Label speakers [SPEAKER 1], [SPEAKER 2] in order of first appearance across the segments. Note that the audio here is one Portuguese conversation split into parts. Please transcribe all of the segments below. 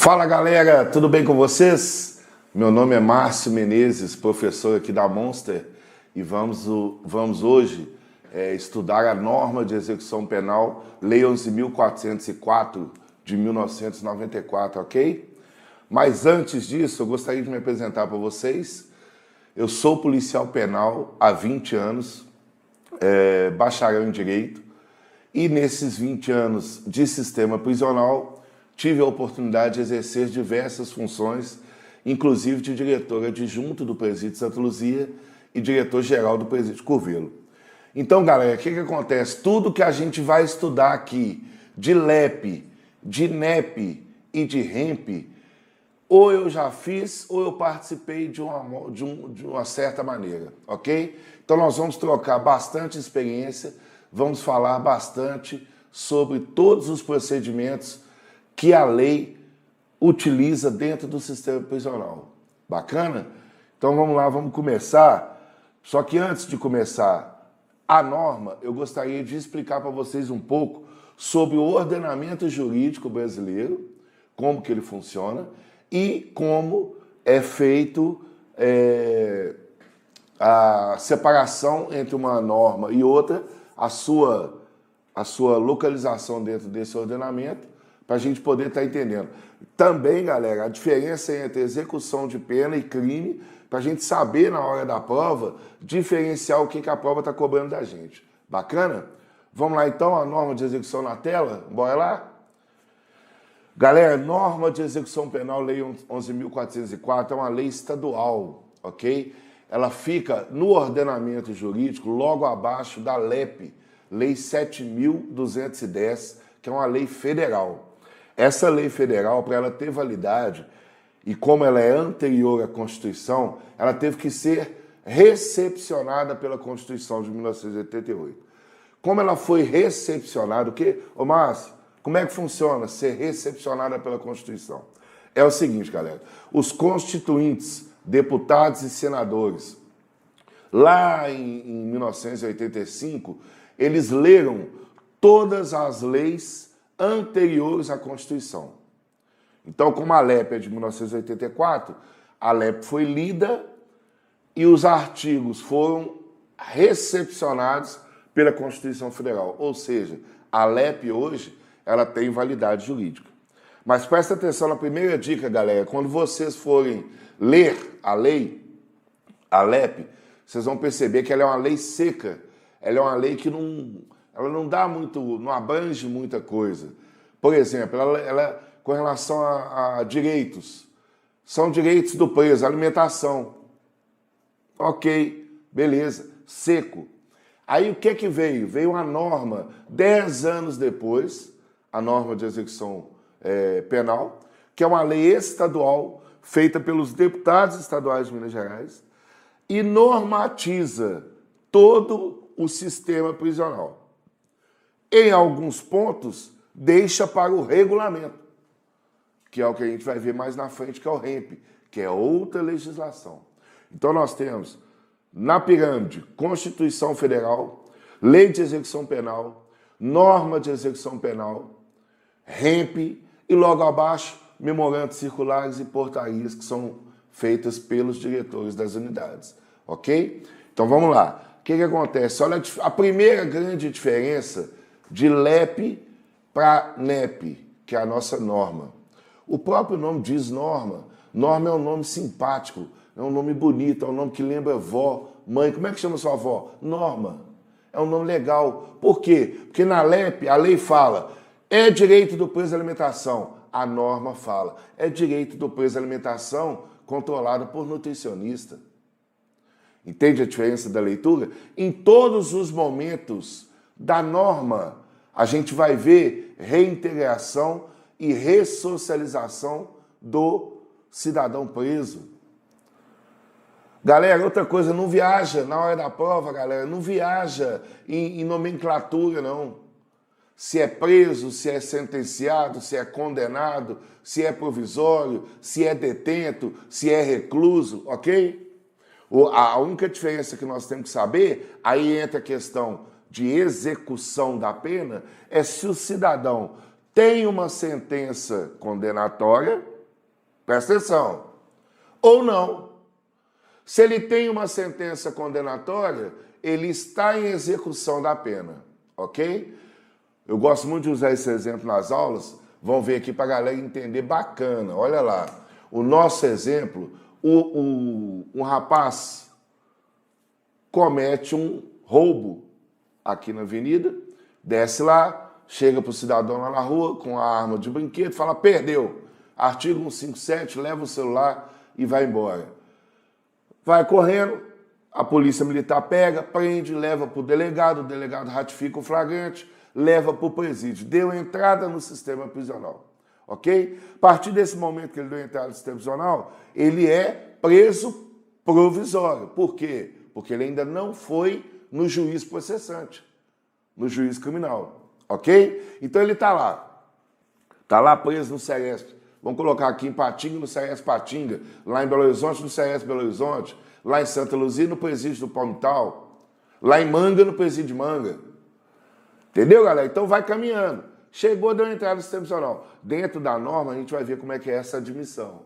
[SPEAKER 1] Fala galera, tudo bem com vocês? Meu nome é Márcio Menezes, professor aqui da Monster, e vamos hoje estudar a norma de execução penal, Lei 11.404 de 1994, ok? Mas antes disso, eu gostaria de me apresentar para vocês. Eu sou policial penal há 20 anos, bacharel em Direito, e nesses 20 anos de sistema prisional, tive a oportunidade de exercer diversas funções, inclusive de diretor adjunto do Presídio Santa Luzia e diretor-geral do Presídio Curvelo. Então, galera, o que acontece? Tudo que a gente vai estudar aqui de LEP, de NEP e de REMP, ou eu já fiz ou eu participei de uma certa maneira, ok? Então nós vamos trocar bastante experiência, vamos falar bastante sobre todos os procedimentos que a lei utiliza dentro do sistema prisional. Bacana? Então vamos lá, vamos começar. Só que antes de começar a norma, eu gostaria de explicar para vocês um pouco sobre o ordenamento jurídico brasileiro, como que ele funciona e como é feito a separação entre uma norma e outra, a sua localização dentro desse ordenamento, para a gente poder estar entendendo. Também, galera, a diferença entre execução de pena e crime, para a gente saber na hora da prova, diferenciar o que a prova está cobrando da gente. Bacana? Vamos lá então, a norma de execução na tela? Bora lá? Galera, norma de execução penal, Lei 11.404, é uma lei estadual, ok? Ela fica no ordenamento jurídico logo abaixo da LEP, Lei 7.210, que é uma lei federal. Essa lei federal, para ela ter validade, e como ela é anterior à Constituição, ela teve que ser recepcionada pela Constituição de 1988. Como ela foi recepcionada, o quê? Ô Márcio, como é que funciona ser recepcionada pela Constituição? É o seguinte, galera, os constituintes, deputados e senadores, lá em 1985, eles leram todas as leis anteriores à Constituição. Então, como a LEP é de 1984, a LEP foi lida e os artigos foram recepcionados pela Constituição Federal. Ou seja, a LEP hoje, ela tem validade jurídica. Mas presta atenção na primeira dica, galera. Quando vocês forem ler a lei, a LEP, vocês vão perceber que ela é uma lei seca. Ela é uma lei que ela não dá muito, não abrange muita coisa. Por exemplo, ela com relação a direitos, são direitos do preso, alimentação. Ok, beleza, seco. Aí o que veio? Veio uma norma, 10 anos depois, a norma de execução penal, que é uma lei estadual, feita pelos deputados estaduais de Minas Gerais, e normatiza todo o sistema prisional. Em alguns pontos, deixa para o regulamento, que é o que a gente vai ver mais na frente, que é o REMP, que é outra legislação. Então nós temos, na pirâmide, Constituição Federal, Lei de Execução Penal, Norma de Execução Penal, REMP e logo abaixo, memorandos circulares e portarias que são feitas pelos diretores das unidades. Ok? Então vamos lá. O que acontece? Olha a primeira grande diferença de LEP para NEP, que é a nossa norma. O próprio nome diz norma. Norma é um nome simpático, é um nome bonito, é um nome que lembra vó, mãe. Como é que chama sua avó? Norma. É um nome legal. Por quê? Porque na LEP a lei fala, é direito do preso à alimentação. A norma fala, é direito do preso à alimentação controlada por nutricionista. Entende a diferença da leitura? Em todos os momentos da norma, a gente vai ver reintegração e ressocialização do cidadão preso. Galera, outra coisa, não viaja na hora da prova, galera, não viaja em nomenclatura, não. Se é preso, se é sentenciado, se é condenado, se é provisório, se é detento, se é recluso, ok? A única diferença que nós temos que saber, aí entra a questão de execução da pena, é se o cidadão tem uma sentença condenatória, presta atenção, ou não. Se ele tem uma sentença condenatória, ele está em execução da pena, ok? Eu gosto muito de usar esse exemplo nas aulas, vão ver aqui para a galera entender bacana. Olha lá, o nosso exemplo, um rapaz comete um roubo aqui na avenida, desce lá, chega para o cidadão lá na rua com a arma de brinquedo, fala, perdeu. Artigo 157, leva o celular e vai embora. Vai correndo, a polícia militar pega, prende, leva para o delegado ratifica o flagrante, leva para o presídio. Deu entrada no sistema prisional, ok? A partir desse momento que ele deu entrada no sistema prisional, ele é preso provisório. Por quê? Porque ele ainda não foi no juiz processante, no juiz criminal, ok? Então ele está lá preso no Ceresp. Vamos colocar aqui em Patinga, no Ceresp Patinga, lá em Belo Horizonte, no Ceresp Belo Horizonte, lá em Santa Luzia, no presídio do Palmital, lá em Manga, no presídio de Manga. Entendeu, galera? Então vai caminhando. Chegou, deu entrada no sistema prisional. Dentro da norma, a gente vai ver como é que é essa admissão,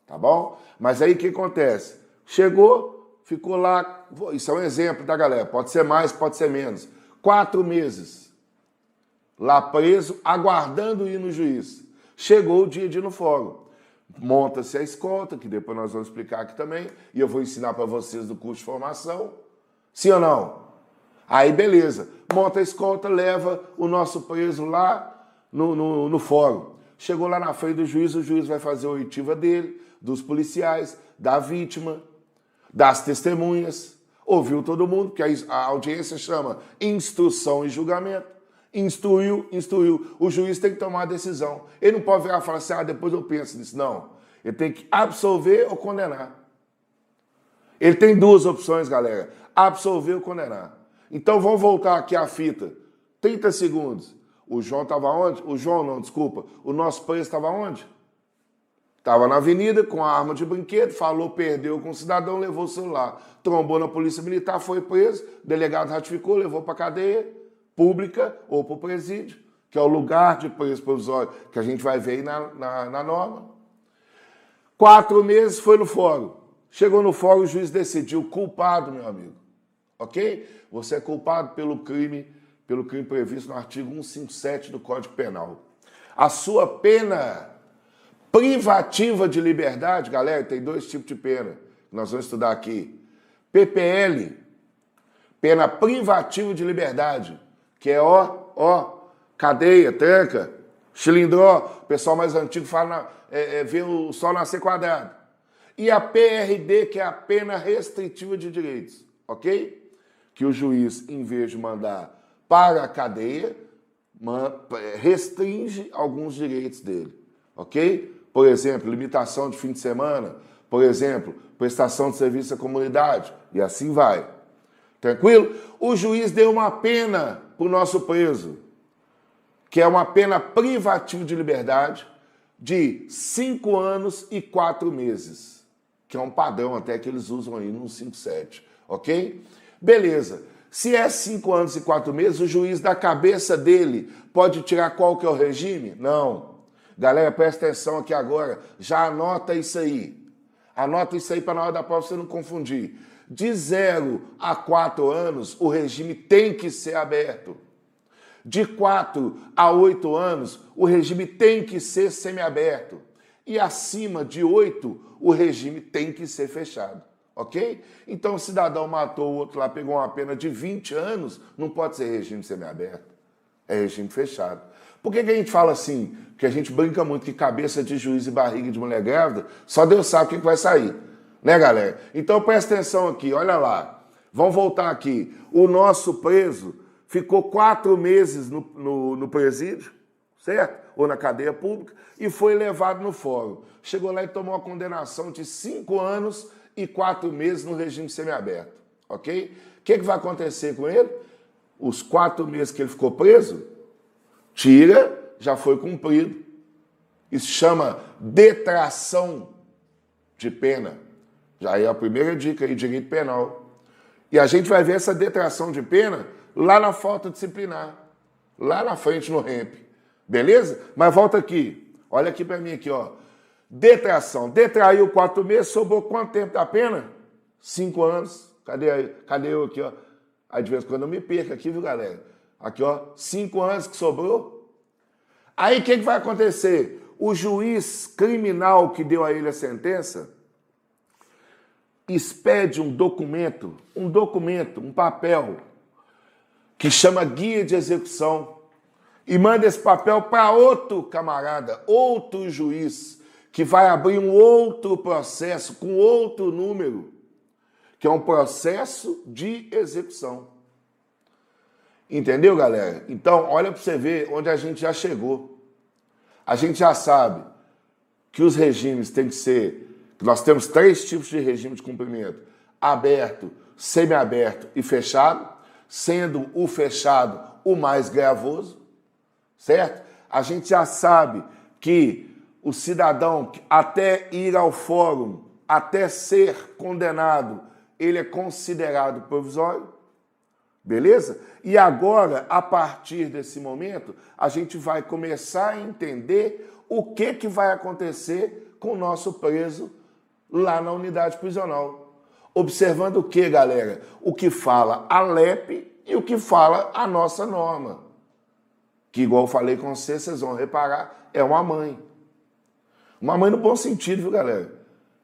[SPEAKER 1] tá bom? Mas aí o que acontece? Chegou, ficou lá, isso é um exemplo, tá, galera? Pode ser mais, pode ser menos. 4 meses lá preso, aguardando ir no juiz. Chegou o dia de ir no fórum. Monta-se a escolta, que depois nós vamos explicar aqui também, e eu vou ensinar para vocês do curso de formação. Sim ou não? Aí, beleza. Monta a escolta, leva o nosso preso lá no fórum. Chegou lá na frente do juiz, o juiz vai fazer a oitiva dele, dos policiais, da vítima, das testemunhas. Ouviu todo mundo, porque a audiência chama instrução e julgamento. Instruiu. O juiz tem que tomar a decisão. Ele não pode virar e falar assim, depois eu penso nisso. Não. Ele tem que absolver ou condenar. Ele tem 2 opções, galera. Absolver ou condenar. Então vamos voltar aqui à fita. 30 segundos. O João estava onde? O João não, desculpa. O nosso preso estava onde? Estava na avenida com a arma de brinquedo, falou, perdeu com o cidadão, levou o celular. Trombou na polícia militar, foi preso, o delegado ratificou, levou para a cadeia pública ou para o presídio, que é o lugar de preso provisório que a gente vai ver aí na norma. 4 meses foi no fórum. Chegou no fórum, o juiz decidiu culpado, meu amigo. Ok? Você é culpado pelo crime previsto no artigo 157 do Código Penal. A sua pena privativa de liberdade, galera, tem 2 tipos de pena que nós vamos estudar aqui. PPL, pena privativa de liberdade, que é cadeia, tranca, chilindró, o pessoal mais antigo fala, vê o sol nascer quadrado. E a PRD, que é a pena restritiva de direitos, ok? Que o juiz, em vez de mandar para a cadeia, restringe alguns direitos dele, ok? Por exemplo, limitação de fim de semana, por exemplo, prestação de serviço à comunidade, e assim vai. Tranquilo? O juiz deu uma pena para o nosso preso, que é uma pena privativa de liberdade de 5 anos e 4 meses, que é um padrão até que eles usam aí no 157, ok? Beleza. Se é 5 anos e 4 meses, o juiz da cabeça dele pode tirar qual que é o regime? Não. Galera, presta atenção aqui agora, já anota isso aí. Anota isso aí para na hora da prova você não confundir. De 0 a 4 anos, o regime tem que ser aberto. De 4 a 8 anos, o regime tem que ser semiaberto. E acima de 8, o regime tem que ser fechado. Ok? Então, o cidadão matou o outro lá, pegou uma pena de 20 anos, não pode ser regime semiaberto. É regime fechado. Por que a gente fala assim? Porque a gente brinca muito que cabeça de juiz e barriga de mulher grávida, só Deus sabe o que vai sair. Né, galera? Então, presta atenção aqui, olha lá. Vamos voltar aqui. O nosso preso ficou 4 meses no presídio, certo? Ou na cadeia pública, e foi levado no fórum. Chegou lá e tomou uma condenação de 5 anos e 4 meses no regime semiaberto, ok? O que vai acontecer com ele? Os 4 meses que ele ficou preso, tira, já foi cumprido. Isso chama detração de pena. Já é a primeira dica aí, direito penal. E a gente vai ver essa detração de pena lá na falta disciplinar, lá na frente no REMP. Beleza? Mas volta aqui. Olha aqui para mim aqui, ó. Detração. Detraiu 4 meses, sobrou quanto tempo da pena? 5 anos. Cadê eu aqui, ó? Aí de vez em quando eu me perco aqui, viu, galera? Aqui, ó. 5 anos que sobrou. Aí o que vai acontecer? O juiz criminal que deu a ele a sentença expede um documento, um papel, que chama guia de execução, e manda esse papel para outro camarada, outro juiz, que vai abrir um outro processo com outro número, que é um processo de execução. Entendeu, galera? Então, olha para você ver onde a gente já chegou. A gente já sabe que os regimes têm que ser... Nós temos 3 tipos de regime de cumprimento: aberto, semiaberto e fechado, sendo o fechado o mais gravoso, certo? A gente já sabe que o cidadão, até ir ao fórum, até ser condenado, ele é considerado provisório, beleza? E agora, a partir desse momento, a gente vai começar a entender o que vai acontecer com o nosso preso lá na unidade prisional. Observando o que, galera? O que fala a LEP e o que fala a nossa norma. Que, igual eu falei com vocês vão reparar, é uma mãe. Uma mãe no bom sentido, viu, galera?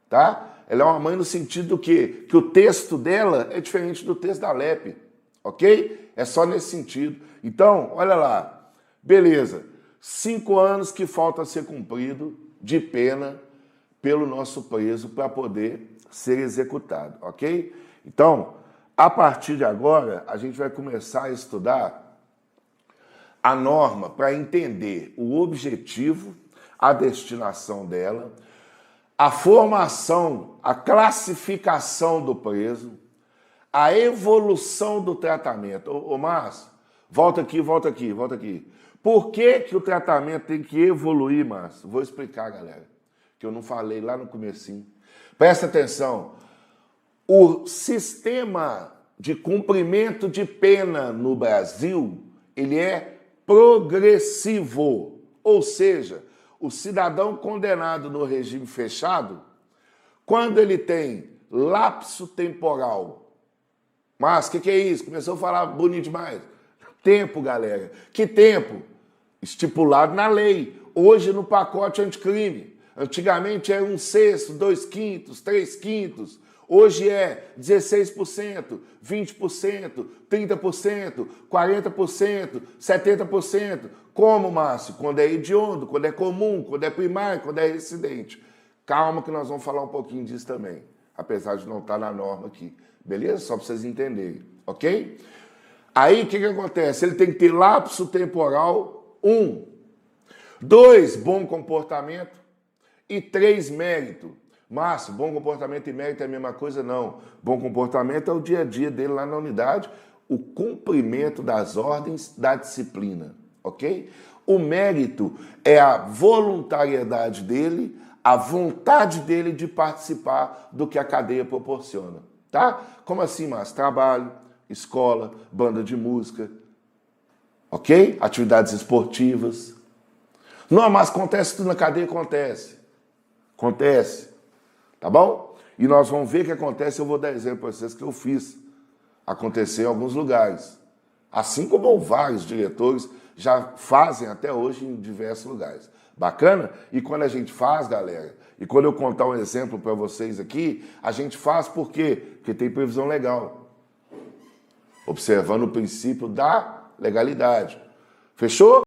[SPEAKER 1] Tá? Ela é uma mãe no sentido do quê? Que o texto dela é diferente do texto da LEP. Ok? É só nesse sentido. Então, olha lá. Beleza. 5 anos que falta ser cumprido de pena pelo nosso preso para poder ser executado, ok? Então, a partir de agora, a gente vai começar a estudar a norma para entender o objetivo, a destinação dela, a formação, a classificação do preso, a evolução do tratamento. Ô Márcio, volta aqui. Por que o tratamento tem que evoluir, Márcio? Vou explicar, galera, que eu não falei lá no comecinho. Presta atenção. O sistema de cumprimento de pena no Brasil, ele é progressivo. Ou seja, o cidadão condenado no regime fechado, quando ele tem lapso temporal. Mas o que é isso? Começou a falar bonito demais. Tempo, galera. Que tempo? Estipulado na lei. Hoje no pacote anticrime. Antigamente era 1/6, 2/5, 3/5. Hoje é 16%, 20%, 30%, 40%, 70%. Como, Márcio? Quando é hediondo, quando é comum, quando é primário, quando é residente. Calma que nós vamos falar um pouquinho disso também, apesar de não estar na norma aqui. Beleza? Só para vocês entenderem, ok? Aí, o que acontece? Ele tem que ter lapso temporal 1. 2, bom comportamento. E 3, mérito. Márcio, bom comportamento e mérito é a mesma coisa? Não. Bom comportamento é o dia a dia dele lá na unidade, o cumprimento das ordens da disciplina, ok? O mérito é a voluntariedade dele, a vontade dele de participar do que a cadeia proporciona, tá? Como assim, Márcio? Trabalho, escola, banda de música, ok? Atividades esportivas. Não, mas acontece tudo na cadeia? Acontece, tá bom? E nós vamos ver o que acontece, eu vou dar exemplo para vocês que eu fiz acontecer em alguns lugares. Assim como vários diretores já fazem até hoje em diversos lugares. Bacana? E quando a gente faz, galera, e quando eu contar um exemplo para vocês aqui, a gente faz por quê? Porque tem previsão legal. Observando o princípio da legalidade. Fechou?